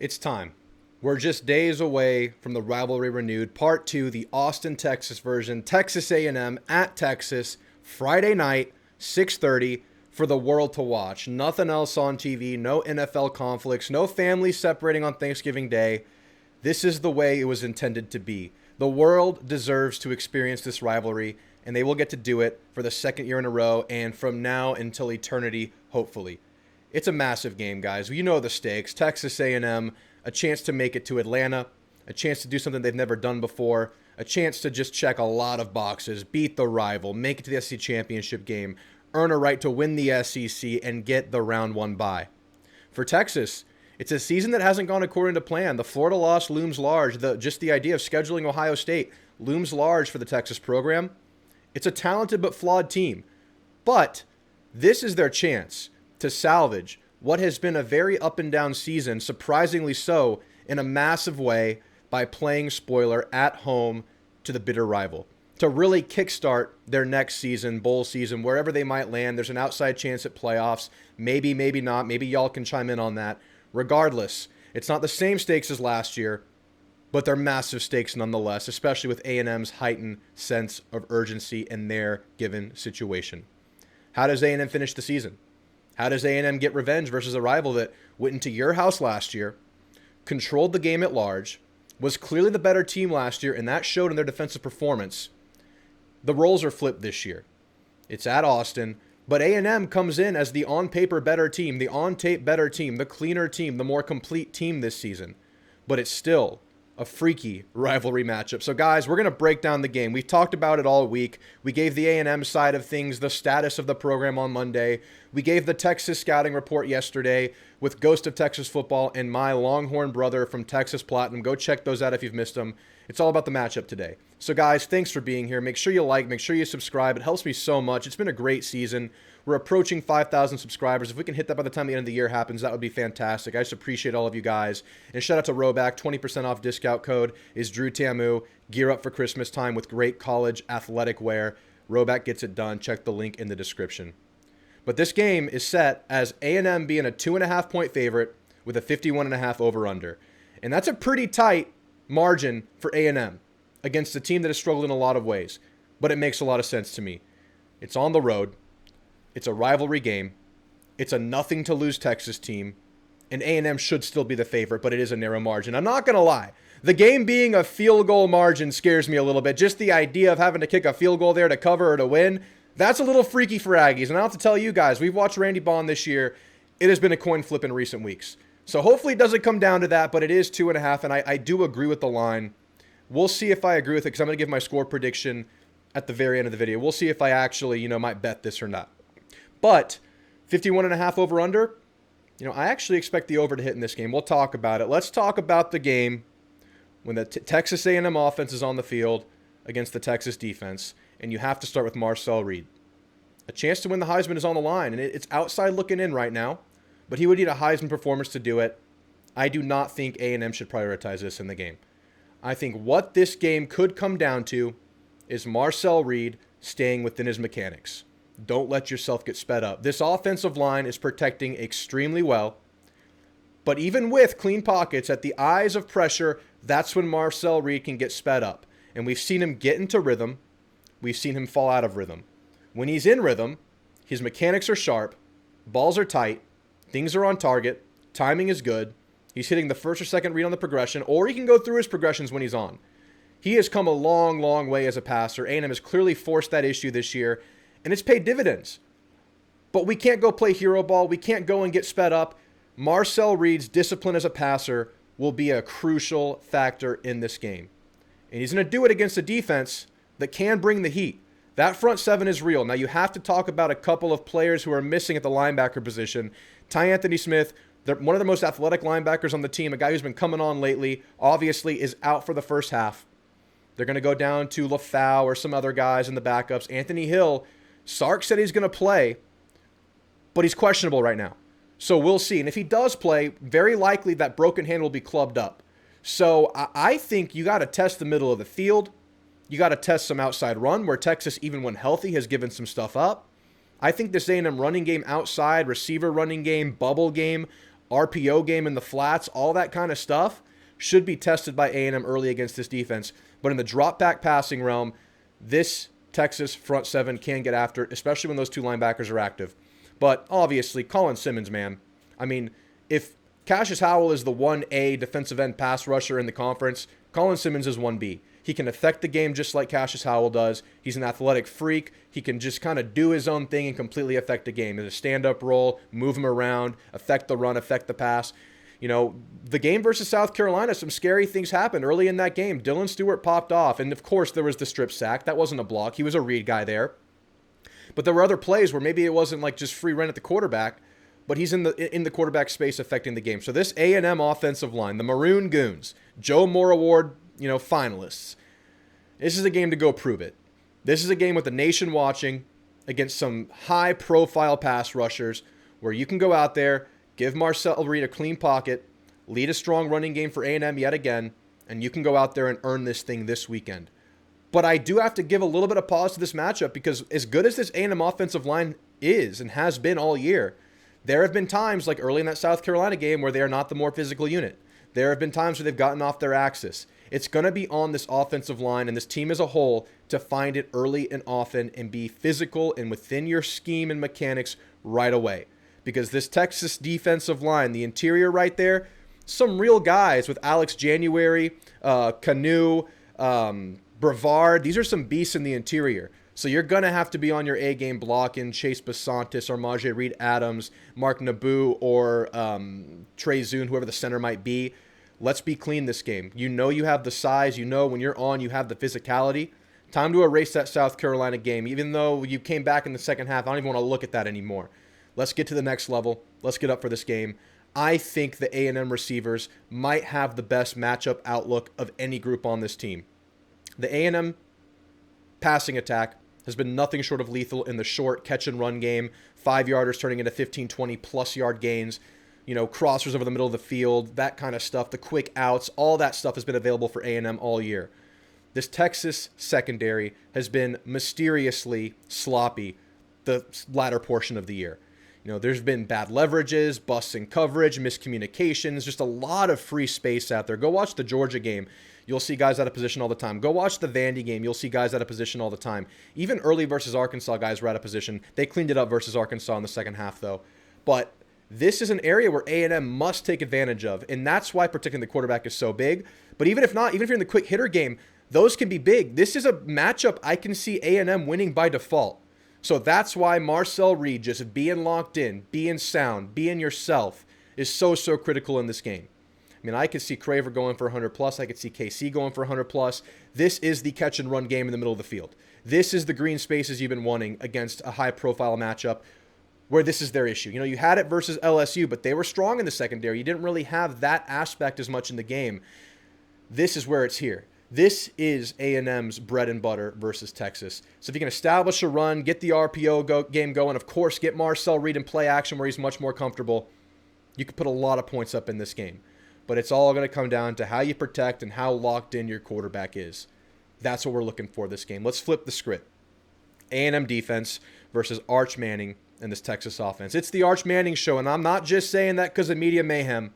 It's time. We're just days away from the rivalry renewed, part two, the Austin, Texas version, Texas A&M at Texas, Friday night, 6:30 for the world to watch. Nothing else on TV, no NFL conflicts, no families separating on Thanksgiving Day. This is the way it was intended to be. The world deserves to experience this rivalry, and they will get to do it for the second year in a row and from now until eternity, hopefully. It's a massive game, guys. You know the stakes. Texas A&M, a chance to make it to Atlanta, a chance to do something they've never done before, a chance to just check a lot of boxes, beat the rival, make it to the SEC championship game, earn a right to win the SEC, and get the round one bye. For Texas, it's a season that hasn't gone according to plan. The Florida loss looms large. Just the idea of scheduling Ohio State looms large for the Texas program. It's a talented but flawed team. But this is their chance to salvage what has been a very up and down season, surprisingly so, in a massive way by playing spoiler at home to the bitter rival. To really kickstart their next season, bowl season, wherever they might land. There's an outside chance at playoffs. Maybe, maybe not. Maybe y'all can chime in on that. Regardless, it's not the same stakes as last year, but they're massive stakes nonetheless, especially with A&M's heightened sense of urgency in their given situation. How does A&M finish the season? How does A&M get revenge versus a rival that went into your house last year, controlled the game at large, was clearly the better team last year, and that showed in their defensive performance? The roles are flipped this year. It's at Austin, but A&M comes in as the on-paper better team, the on-tape better team, the cleaner team, the more complete team this season. But it's still a freaky rivalry matchup. So guys, we're going to break down the game. We've talked about it all week. We gave the A&M side of things, the status of the program on Monday. We gave the Texas scouting report yesterday with Ghost of Texas Football and my Longhorn brother from Texas Platinum. Go check those out if you've missed them. It's all about the matchup today. So guys, thanks for being here. Make sure you like, make sure you subscribe. It helps me so much. It's been a great season. We're approaching 5,000 subscribers. If we can hit that by the time the end of the year happens, that would be fantastic. I just appreciate all of you guys. And shout out to RHOBACK. 20% off discount code is Drewtamu. Gear up for Christmas time with great college athletic wear. RHOBACK gets it done. Check the link in the description. But this game is set as A&M being a 2.5-point favorite with a 51.5 over-under. And that's a pretty tight margin for A&M against a team that has struggled in a lot of ways. But it makes a lot of sense to me. It's on the road. It's a rivalry game. It's a nothing-to-lose Texas team. And A&M should still be the favorite, but it is a narrow margin. I'm not going to lie. The game being a field goal margin scares me a little bit. Just the idea of having to kick a field goal there to cover or to win, that's a little freaky for Aggies. And I'll have to tell you guys, we've watched Randy Bond this year. It has been a coin flip in recent weeks. So hopefully it doesn't come down to that, but it is 2.5, and I do agree with the line. We'll see if I agree with it, because I'm going to give my score prediction at the very end of the video. We'll see if I actually, might bet this or not. But 51.5 over-under, I actually expect the over to hit in this game. We'll talk about it. Let's talk about the game when the Texas A&M offense is on the field against the Texas defense, and you have to start with Marcel Reed. A chance to win the Heisman is on the line, and it's outside looking in right now, but he would need a Heisman performance to do it. I do not think A&M should prioritize this in the game. I think what this game could come down to is Marcel Reed staying within his mechanics. Don't let yourself get sped up. This offensive line is protecting extremely well, but even with clean pockets, at the eyes of pressure, that's when Marcel Reed can get sped up. And we've seen him get into rhythm. We've seen him fall out of rhythm. When he's in rhythm, his mechanics are sharp, balls are tight, things are on target, timing is good. He's hitting the first or second read on the progression, or he can go through his progressions when he's on. He has come a long, long way as a passer. A&M has clearly forced that issue this year, and it's paid dividends. But we can't go play hero ball. We can't go and get sped up. Marcel Reed's discipline as a passer will be a crucial factor in this game. And he's going to do it against a defense that can bring the heat. That front seven is real. Now, you have to talk about a couple of players who are missing at the linebacker position. Ty Anthony Smith, one of the most athletic linebackers on the team, a guy who's been coming on lately, obviously is out for the first half. They're going to go down to LaFau or some other guys in the backups. Anthony Hill, Sark said he's going to play, but he's questionable right now. So we'll see. And if he does play, very likely that broken hand will be clubbed up. So I think you got to test the middle of the field. You got to test some outside run where Texas, even when healthy, has given some stuff up. I think this A&M running game outside, receiver running game, bubble game, RPO game in the flats, all that kind of stuff should be tested by A&M early against this defense. But in the drop back passing realm, this Texas front seven can get after it, especially when those two linebackers are active. But obviously, Colin Simmons, man. I mean, if Cassius Howell is the 1A defensive end pass rusher in the conference, Colin Simmons is 1B. He can affect the game just like Cassius Howell does. He's an athletic freak. He can just kind of do his own thing and completely affect the game. It's a stand-up role, move him around, affect the run, affect the pass. You know, the game versus South Carolina, some scary things happened early in that game. Dylan Stewart popped off, and of course there was the strip sack. That wasn't a block. He was a read guy there. But there were other plays where maybe it wasn't like just free run at the quarterback, but he's in the quarterback space affecting the game. So this A&M offensive line, the Maroon Goons, Joe Moore Award, finalists. This is a game to go prove it. This is a game with the nation watching against some high-profile pass rushers where you can go out there, give Marcel Reed a clean pocket, lead a strong running game for A&M yet again, and you can go out there and earn this thing this weekend. But I do have to give a little bit of pause to this matchup because as good as this A&M offensive line is and has been all year, there have been times like early in that South Carolina game where they are not the more physical unit. There have been times where they've gotten off their axis. It's going to be on this offensive line and this team as a whole to find it early and often and be physical and within your scheme and mechanics right away. Because this Texas defensive line, the interior right there, some real guys with Alex January, Canu, Brevard. These are some beasts in the interior. So you're going to have to be on your A-game blocking Chase Basantis or Majay Reed Adams, Mark Naboo, or Trey Zune, whoever the center might be. Let's be clean this game. You know you have the size. You know when you're on, you have the physicality. Time to erase that South Carolina game. Even though you came back in the second half, I don't even want to look at that anymore. Let's get to the next level. Let's get up for this game. I think the A&M receivers might have the best matchup outlook of any group on this team. The A&M passing attack has been nothing short of lethal in the short catch-and-run game. 5-yarders turning into 15, 20-plus yard gains. Crossers over the middle of the field, that kind of stuff. The quick outs, all that stuff has been available for A&M all year. This Texas secondary has been mysteriously sloppy the latter portion of the year. There's been bad leverages, busts in coverage, miscommunications, just a lot of free space out there. Go watch the Georgia game. You'll see guys out of position all the time. Go watch the Vandy game. You'll see guys out of position all the time. Even early versus Arkansas guys were out of position. They cleaned it up versus Arkansas in the second half, though. But this is an area where A&M must take advantage of, and that's why protecting the quarterback is so big. But even if not, even if you're in the quick hitter game, those can be big. This is a matchup I can see A&M winning by default. So that's why Marcel Reed just being locked in, being sound, being yourself is so critical in this game. I mean, I could see Craver going for 100+. I could see KC going for 100+. This is the catch and run game in the middle of the field. This is the green spaces you've been wanting against a high-profile matchup where this is their issue. You had it versus LSU, but they were strong in the secondary. You didn't really have that aspect as much in the game. This is where it's here. This is A&M's bread and butter versus Texas. So if you can establish a run, get the RPO game going, of course, get Marcel Reed in play action where he's much more comfortable, you could put a lot of points up in this game. But it's all going to come down to how you protect and how locked in your quarterback is. That's what we're looking for this game. Let's flip the script. A&M defense versus Arch Manning and this Texas offense. It's the Arch Manning show, and I'm not just saying that because of media mayhem.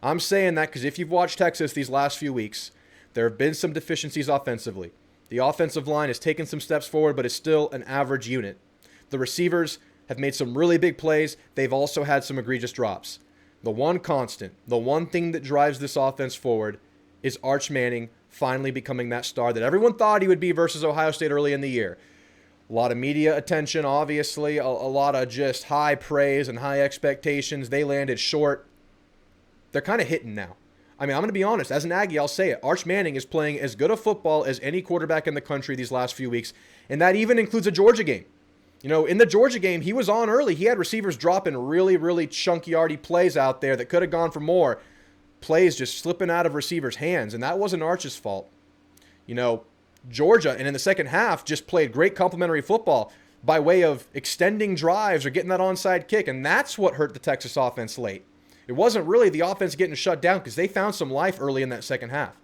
I'm saying that because if you've watched Texas these last few weeks, there have been some deficiencies offensively. The offensive line has taken some steps forward, but is still an average unit. The receivers have made some really big plays. They've also had some egregious drops. The one constant, the one thing that drives this offense forward is Arch Manning finally becoming that star that everyone thought he would be versus Ohio State early in the year. A lot of media attention, obviously, a lot of just high praise and high expectations. They landed short. They're kind of hitting now. I mean, I'm going to be honest. As an Aggie, I'll say it. Arch Manning is playing as good a football as any quarterback in the country these last few weeks, and that even includes a Georgia game. In the Georgia game, he was on early. He had receivers dropping really, really chunky, arty plays out there that could have gone for more. Plays just slipping out of receivers' hands, and that wasn't Arch's fault. Georgia, and in the second half, just played great complementary football by way of extending drives or getting that onside kick, and that's what hurt the Texas offense late. It wasn't really the offense getting shut down because they found some life early in that second half.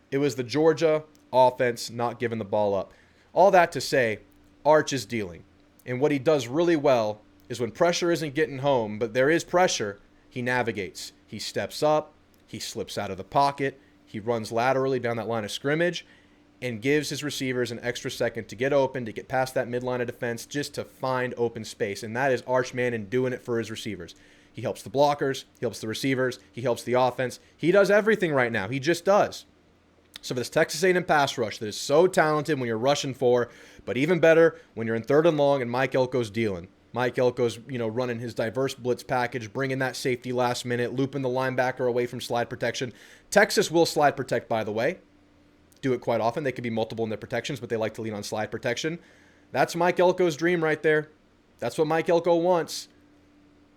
It was the Georgia offense not giving the ball up. All that to say, Arch is dealing. And what he does really well is when pressure isn't getting home, but there is pressure, He navigates. He steps up. He slips out of the pocket. He runs laterally down that line of scrimmage and gives his receivers an extra second to get open, to get past that midline of defense, just to find open space. And that is Arch Manning doing it for his receivers. He helps the blockers. He helps the receivers. He helps the offense. He does everything right now. He just does. So for this Texas A&M pass rush that is so talented when you're rushing 4, but even better when you're in 3rd and long and Mike Elko's dealing. Mike Elko's, running his diverse blitz package, bringing that safety last minute, looping the linebacker away from slide protection. Texas will slide protect, by the way. Do it quite often. They could be multiple in their protections, but they like to lean on slide protection. That's Mike Elko's dream right there. That's what Mike Elko wants.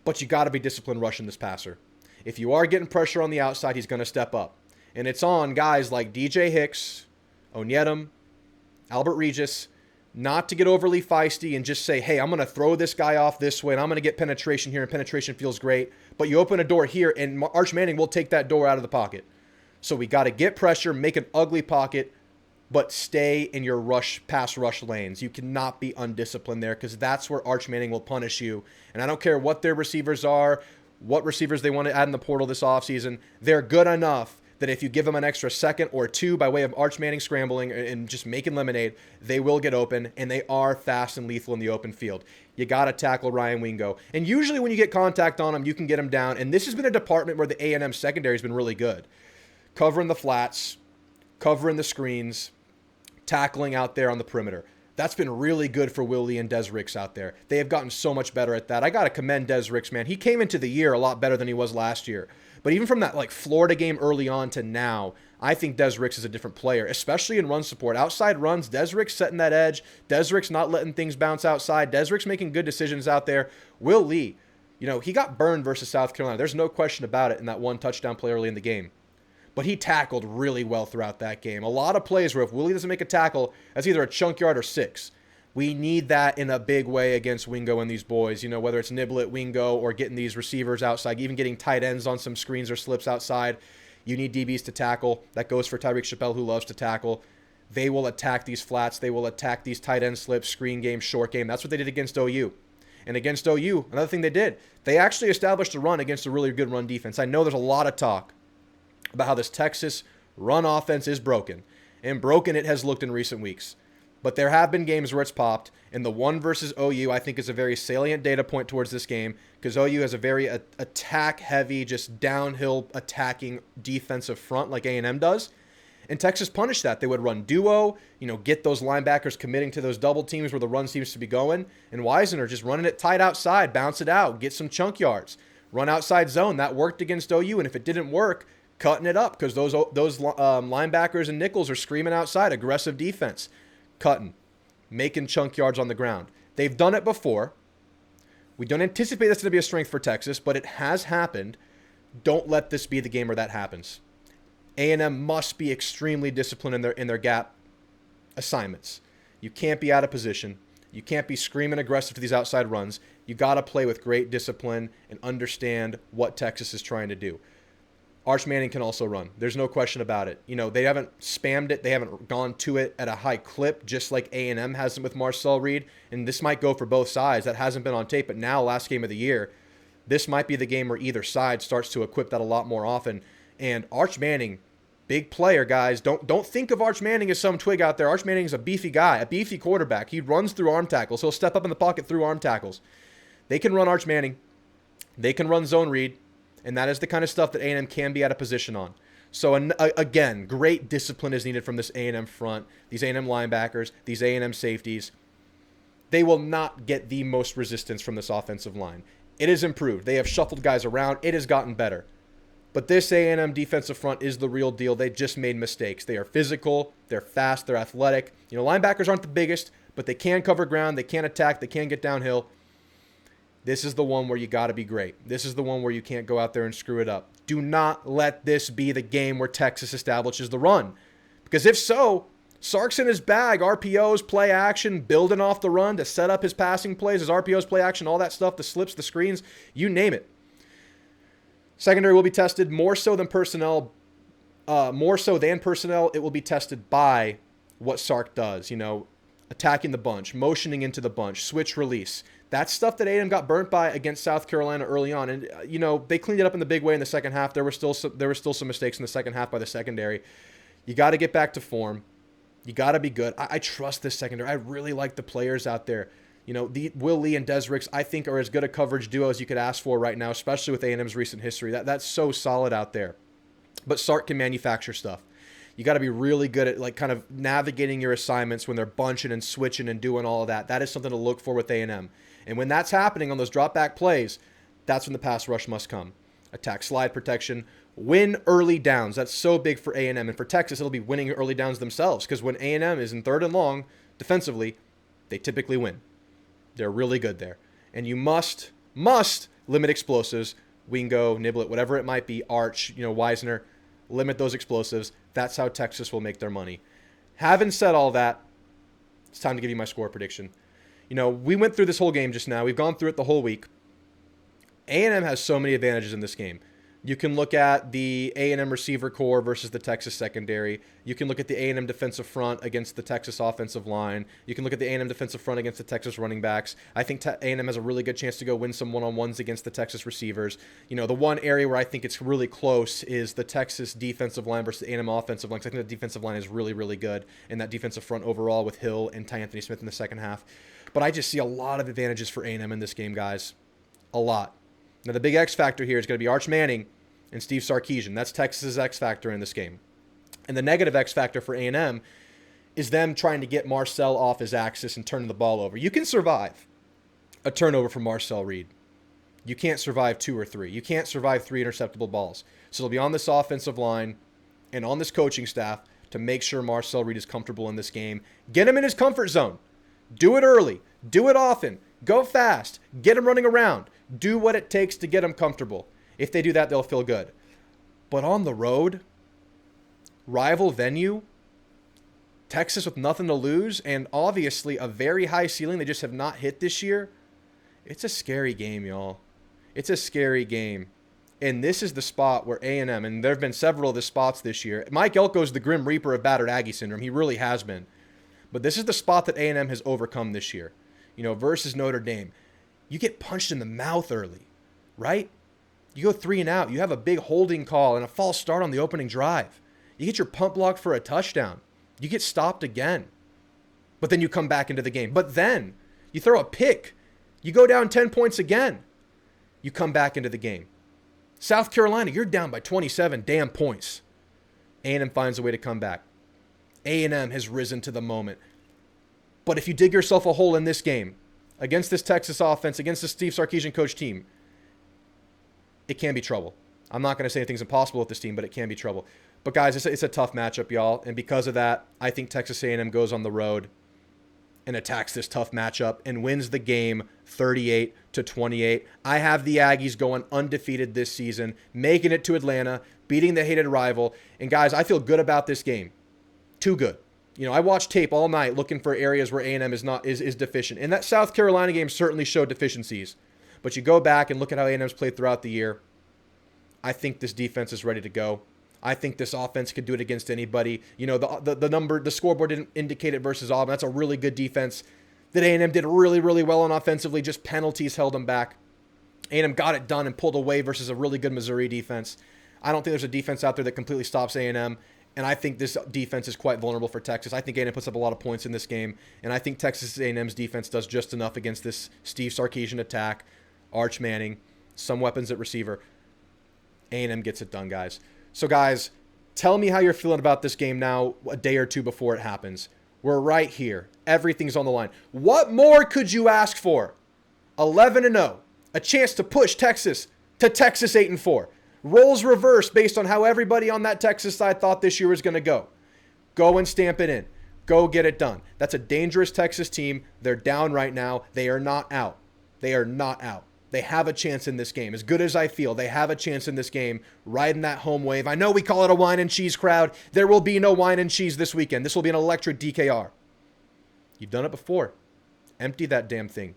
But you got to be disciplined rushing this passer. If you are getting pressure on the outside, he's going to step up. And it's on guys like DJ Hicks, Onyedum, Albert Regis, not to get overly feisty and just say, hey, I'm going to throw this guy off this way and I'm going to get penetration here and penetration feels great. But you open a door here and Arch Manning will take that door out of the pocket. So we got to get pressure, make an ugly pocket, but stay in your pass rush lanes. You cannot be undisciplined there because that's where Arch Manning will punish you. And I don't care what their receivers are, what receivers they want to add in the portal this offseason. They're good enough that if you give them an extra second or 2 by way of Arch Manning scrambling and just making lemonade, they will get open, and they are fast and lethal in the open field. You got to tackle Ryan Wingo. And usually when you get contact on him, you can get him down. And this has been a department where the A&M secondary has been really good. Covering the flats, covering the screens, tackling out there on the perimeter. That's been really good for Willie and Des Ricks out there. They have gotten so much better at that. I got to commend Des Ricks, man. He came into the year a lot better than he was last year. But even from that Florida game early on to now, I think Des Ricks is a different player, especially in run support. Outside runs, Des Ricks setting that edge. Des Ricks not letting things bounce outside. Des Ricks making good decisions out there. Will Lee, he got burned versus South Carolina. There's no question about it in that 1 touchdown play early in the game. But he tackled really well throughout that game. A lot of plays where if Willie doesn't make a tackle, that's either a chunk yard or 6. We need that in a big way against Wingo and these boys, whether it's Niblet, Wingo, or getting these receivers outside, even getting tight ends on some screens or slips outside. You need DBs to tackle. That goes for Tyreek Chappelle, who loves to tackle. They will attack these flats. They will attack these tight end slips, screen game, short game. That's what they did against OU. And against OU, another thing they did, they actually established a run against a really good run defense. I know there's a lot of talk about how this Texas run offense is broken. And broken it has looked in recent weeks. But there have been games where it's popped, and the one versus OU I think is a very salient data point towards this game because OU has a very attack-heavy, just downhill attacking defensive front like A&M does. And Texas punished that. They would run duo, get those linebackers committing to those double teams where the run seems to be going, and Weisener just running it tight outside, bounce it out, get some chunk yards, run outside zone. That worked against OU, and if it didn't work, cutting it up because those linebackers and nickels are screaming outside, aggressive defense. Cutting, making chunk yards on the ground. They've done it before. We don't anticipate that's going to be a strength for Texas, but it has happened. Don't let this be the game where that happens. A&M must be extremely disciplined in their gap assignments. You can't be out of position. You can't be screaming aggressive to these outside runs. You got to play with great discipline and understand what Texas is trying to do. Arch Manning can also run. There's no question about it. They haven't spammed it. They haven't gone to it at a high clip, just like A&M hasn't with Marcel Reed. And this might go for both sides. That hasn't been on tape. But now, last game of the year, this might be the game where either side starts to equip that a lot more often. And Arch Manning, big player, guys. Don't think of Arch Manning as some twig out there. Arch Manning is a beefy guy, a beefy quarterback. He runs through arm tackles. He'll step up in the pocket through arm tackles. They can run Arch Manning. They can run zone read. And that is the kind of stuff that A&M can be out of position on. So, again, great discipline is needed from this A&M front, these A&M linebackers, these A&M safeties. They will not get the most resistance from this offensive line. It has improved. They have shuffled guys around. It has gotten better. But this A&M defensive front is the real deal. They just made mistakes. They are physical. They're fast. They're athletic. Linebackers aren't the biggest, but they can cover ground. They can attack. They can get downhill. This is the one where you got to be great. This is the one where you can't go out there and screw it up. Do not let this be the game where Texas establishes the run. Because if so, Sark's in his bag. RPOs, play action, building off the run to set up his passing plays, his RPOs, play action, all that stuff, the slips, the screens, you name it. Secondary will be tested more so than personnel. It will be tested by what Sark does. Attacking the bunch, motioning into the bunch, switch release. That's stuff that A&M got burnt by against South Carolina early on. And, they cleaned it up in the big way in the second half. There were still some mistakes in the second half by the secondary. You got to get back to form. You got to be good. I trust this secondary. I really like the players out there. The Will Lee and Des Ricks, I think, are as good a coverage duo as you could ask for right now, especially with A&M's recent history. That's so solid out there. But Sark can manufacture stuff. You got to be really good at kind of navigating your assignments when they're bunching and switching and doing all of that. That is something to look for with A&M. And when that's happening on those drop back plays, that's when the pass rush must come. Attack slide protection, win early downs. That's so big for A&M. And for Texas, it'll be winning early downs themselves, because when A&M is in 3rd and long defensively, they typically win. They're really good there. And you must limit explosives. Wingo, Niblet, whatever it might be, Arch, Wisner, limit those explosives. That's how Texas will make their money. Having said all that, it's time to give you my score prediction. We went through this whole game just now. We've gone through it the whole week. A&M has so many advantages in this game. You can look at the A&M receiver core versus the Texas secondary. You can look at the A&M defensive front against the Texas offensive line. You can look at the A&M defensive front against the Texas running backs. I think A&M has a really good chance to go win some one-on-ones against the Texas receivers. The one area where I think it's really close is the Texas defensive line versus the A&M offensive line, because I think the defensive line is really, really good, and that defensive front overall with Hill and Ty Anthony Smith in the second half. But I just see a lot of advantages for A&M in this game, guys. A lot. Now, the big X factor here is going to be Arch Manning and Steve Sarkisian. That's Texas's X factor in this game. And the negative X factor for A&M is them trying to get Marcel off his axis and turning the ball over. You can survive a turnover from Marcel Reed. You can't survive 2 or 3. You can't survive 3 interceptable balls. So it'll be on this offensive line and on this coaching staff to make sure Marcel Reed is comfortable in this game. Get him in his comfort zone. Do it early. Do it often. Go fast. Get him running around. Do what it takes to get him comfortable. If they do that, they'll feel good. But on the road, rival venue, Texas with nothing to lose, and obviously a very high ceiling they just have not hit this year, it's a scary game, y'all. It's a scary game. And this is the spot where A&M, and there have been several of the spots this year. Mike Elko's the Grim Reaper of battered Aggie syndrome. He really has been. But this is the spot that A&M has overcome this year. Versus Notre Dame. You get punched in the mouth early, right? You go 3 and out. You have a big holding call and a false start on the opening drive. You get your punt blocked for a touchdown. You get stopped again. But then you come back into the game. But then you throw a pick. You go down 10 points again. You come back into the game. South Carolina, you're down by 27 damn points. A&M finds a way to come back. A&M has risen to the moment. But if you dig yourself a hole in this game, against this Texas offense, against the Steve Sarkisian coach team, it can be trouble. I'm not going to say anything's impossible with this team, but it can be trouble. But guys, it's a tough matchup, y'all. And because of that, I think Texas A&M goes on the road and attacks this tough matchup and wins the game 38-28. I have the Aggies going undefeated this season, making it to Atlanta, beating the hated rival. And guys, I feel good about this game. Too good. I watched tape all night looking for areas where A&M is deficient. And that South Carolina game certainly showed deficiencies. But you go back and look at how A&M's played throughout the year. I think this defense is ready to go. I think this offense could do it against anybody. The scoreboard didn't indicate it versus Auburn. That's a really good defense that A&M did really, really well on offensively. Just penalties held them back. A&M got it done and pulled away versus a really good Missouri defense. I don't think there's a defense out there that completely stops A&M. And I think this defense is quite vulnerable for Texas. I think A&M puts up a lot of points in this game. And I think Texas A&M's defense does just enough against this Steve Sarkisian attack. Arch Manning, some weapons at receiver. A&M gets it done, guys. So, guys, tell me how you're feeling about this game now a day or two before it happens. We're right here. Everything's on the line. What more could you ask for? 11-0. A chance to push Texas to Texas 8-4. Roles reversed based on how everybody on that Texas side thought this year was going to go. Go and stamp it in. Go get it done. That's a dangerous Texas team. They're down right now. They are not out. They are not out. They have a chance in this game. As good as I feel, they have a chance in this game, riding that home wave. I know we call it a wine and cheese crowd. There will be no wine and cheese this weekend. This will be an electric DKR. You've done it before. Empty that damn thing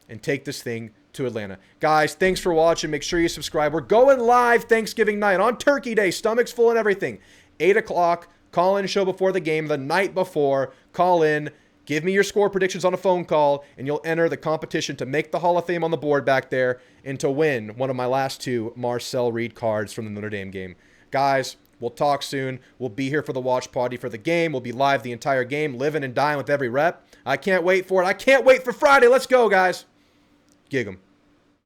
and take this thing to Atlanta. Guys, thanks for watching. Make sure you subscribe. We're going live Thanksgiving night on Turkey Day. Stomachs full and everything. 8 o'clock. Call in show before the game. The night before. Call in. Give me your score predictions on a phone call, and you'll enter the competition to make the Hall of Fame on the board back there and to win one of my last 2 Marcel Reed cards from the Notre Dame game. Guys, we'll talk soon. We'll be here for the watch party for the game. We'll be live the entire game, living and dying with every rep. I can't wait for it. I can't wait for Friday. Let's go, guys. Gig 'em.